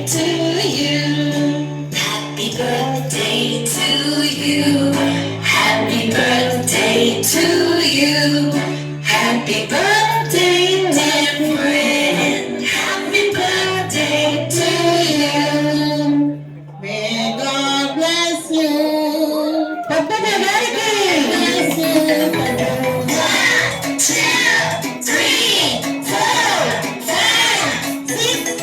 To you, happy birthday to you, happy birthday to you, happy birthday dear friend, happy birthday to you. May God bless you. Papa, bless you. 1, 2, 3, 4, 5, 6.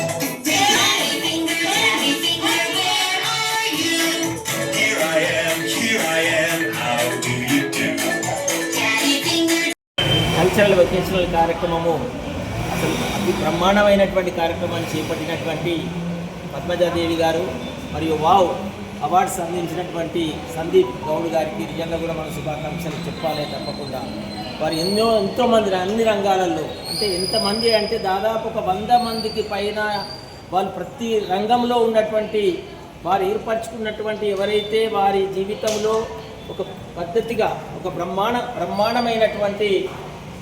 Cultural vocational కార్యక్రమము అసలు అతి బ్రహ్మాండమైనటువంటి కార్యక్రమాన్ని చేపట్టినటువంటి పద్మజాదేవి గారు మరియు wow awards అందించినటువంటి సందీప్ గౌడ్ గారికి నిజంగా కూడా మన శుభాకాంక్షలు చెప్పాలి తప్పకుండా. వారు ఎంతోమంది అన్ని రంగాలలో అంటే ఎంతమంది అంటే దాదాపు ఒక 100 మందికి పైన వాళ్ళు ప్రతి రంగంలో ఉన్నటువంటి వారు ఏర్పరచుకున్నటువంటి ఎవరైతే వారి జీవితంలో ఒక పద్ధతిగా ఒక బ్రహ్మాండమైనటువంటి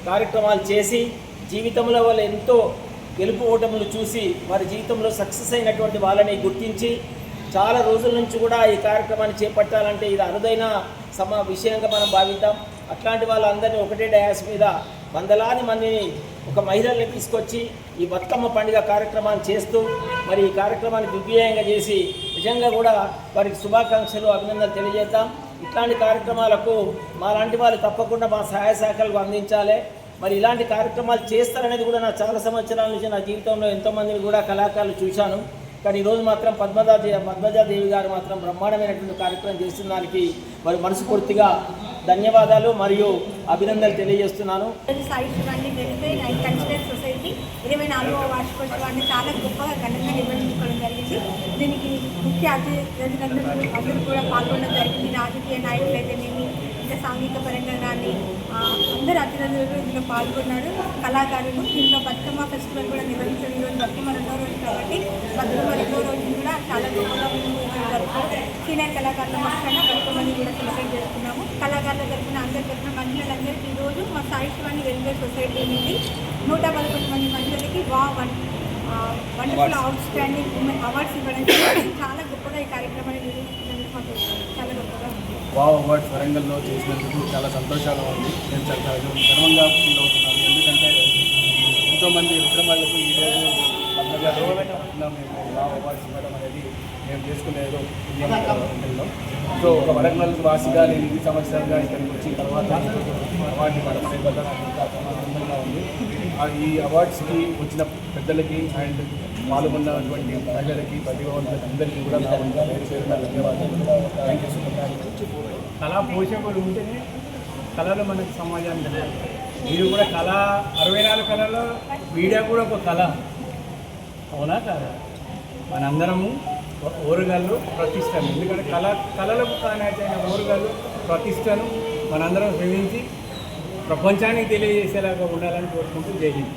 కార్యక్రమాలు చేసి జీవితంలో వాళ్ళు ఎంతో గెలుపు ఓటములు చూసి వారి జీవితంలో సక్సెస్ అయినటువంటి వాళ్ళని గుర్తించి చాలా రోజుల నుంచి కూడా ఈ కార్యక్రమాన్ని చేపట్టాలంటే ఇది అరుదైన విషయంగా మనం భావిద్దాం. అట్లాంటి వాళ్ళందరినీ ఒకటే డయాస్ మీద వందలాది మందిని ఒక మహిళల్ని తీసుకొచ్చి ఈ బతుకమ్మ పండుగ కార్యక్రమాన్ని చేస్తూ మరి ఈ కార్యక్రమాన్ని దిగ్విజయంగా చేసి నిజంగా కూడా వారికి శుభాకాంక్షలు అభినందనలు తెలియజేద్దాం. ఇట్లాంటి కార్యక్రమాలకు మా లాంటి వాళ్ళు తప్పకుండా మా సహాయ సహకారాలు అందించాలి. మరి ఇలాంటి కార్యక్రమాలు చేస్తారనేది కూడా నా చాలా సంవత్సరాల నుంచి నా జీవితంలో ఎంతోమందిని కూడా కళాకారులు చూశాను. కానీ ఈరోజు మాత్రం పద్మజాదేవి గారు మాత్రం బ్రహ్మాండమైనటువంటి కార్యక్రమం చేస్తున్నందుకు మరి మనస్ఫూర్తిగా ధన్యవాదాలు మరియు అభినందనలు తెలియజేస్తున్నాను. సాయి శివాన్ని కల్చరల్ సొసైటీ 24వ వార్షికోత్సవాన్ని చాలా గొప్పగా ఘనంగా నిర్వహించుకోవడం జరిగింది. దీనికి ముఖ్య అతిథులందరూ కూడా పాల్గొనడం జరిగింది. రాజకీయ నాయకులు అయితేనేమి ఇంకా సాంఘిక పరంగా కానీ అందరు అతిథులు ఇందులో పాల్గొన్నారు. కళాకారులు దీంట్లో బతుకమ్మ ఫెస్టివల్ కూడా నిర్వహించడం ఈరోజు బతుకమ్మ 2వ రోజు కాబట్టి బతుకమ్మ 2వ రోజు కూడా చాలా గొప్పగా సీనియర్ కళాకారుల పక్షాన బతుకమ్మని కూడా సెలబ్రేట్ చేస్తున్నాము. కళాకారుల తరఫున అందరి తరఫున మహిళలందరికీ ఈరోజు మా సాయి శివాని వెల్ఫేర్ సొసైటీ నుండి 111 మంది మహిళలకి wonderful out standing women awards ఇవ్వడం చాలా గొప్పగా ఈ కార్యక్రమాన్ని నిర్వహించినందుకు మాకు చాలా గొప్పగా ఉంది. వావ్ అవార్డ్స్ వరంగల్లో చేసినందుకు చాలా సంతోషంగా ఉంది. నేను చాలా గర్వంగా ఫీల్ అవుతున్నాను. ఎందుకంటే ఎంతోమంది విక్రమాలకు ఈరోజు మేము వావ్ అవార్డ్స్ ఇవ్వడం అనేది మేము చేసుకునేదో ఇండియన్. సో ఒక వరంగల్ వాసిగా నేను 2 సంవత్సరాలుగా ఇక్కడికి వచ్చిన తర్వాత అవార్డు ఇవ్వడం నాకు ఇంకా చాలా ఆనందంగా ఉంది. ఈ అవార్డ్స్కి వచ్చిన పెద్దలకి అండ్ పాల్గొన్నటువంటి మహిళలకి ప్రతిభావంతులకి అందరికీ కూడా నా ధన్యవాదాలు. Thank you so much. కళా పోషకులు ఉంటేనే కళలు మనకి సమాజాన్ని తెలియాలి. మీరు కూడా కళ 64 కళలో మీడియా కూడా ఒక కళ, అవునా కాదా? మనందరము ఓరుగల్లు ప్రతిష్టను, ఎందుకంటే కళలకు కానైన ఓరుగల్లు ప్రతిష్టను మనందరం శ్రమించి ప్రపంచానికి తెలియజేసేలాగా ఉండాలని కోరుకుంటూ జై హింద్.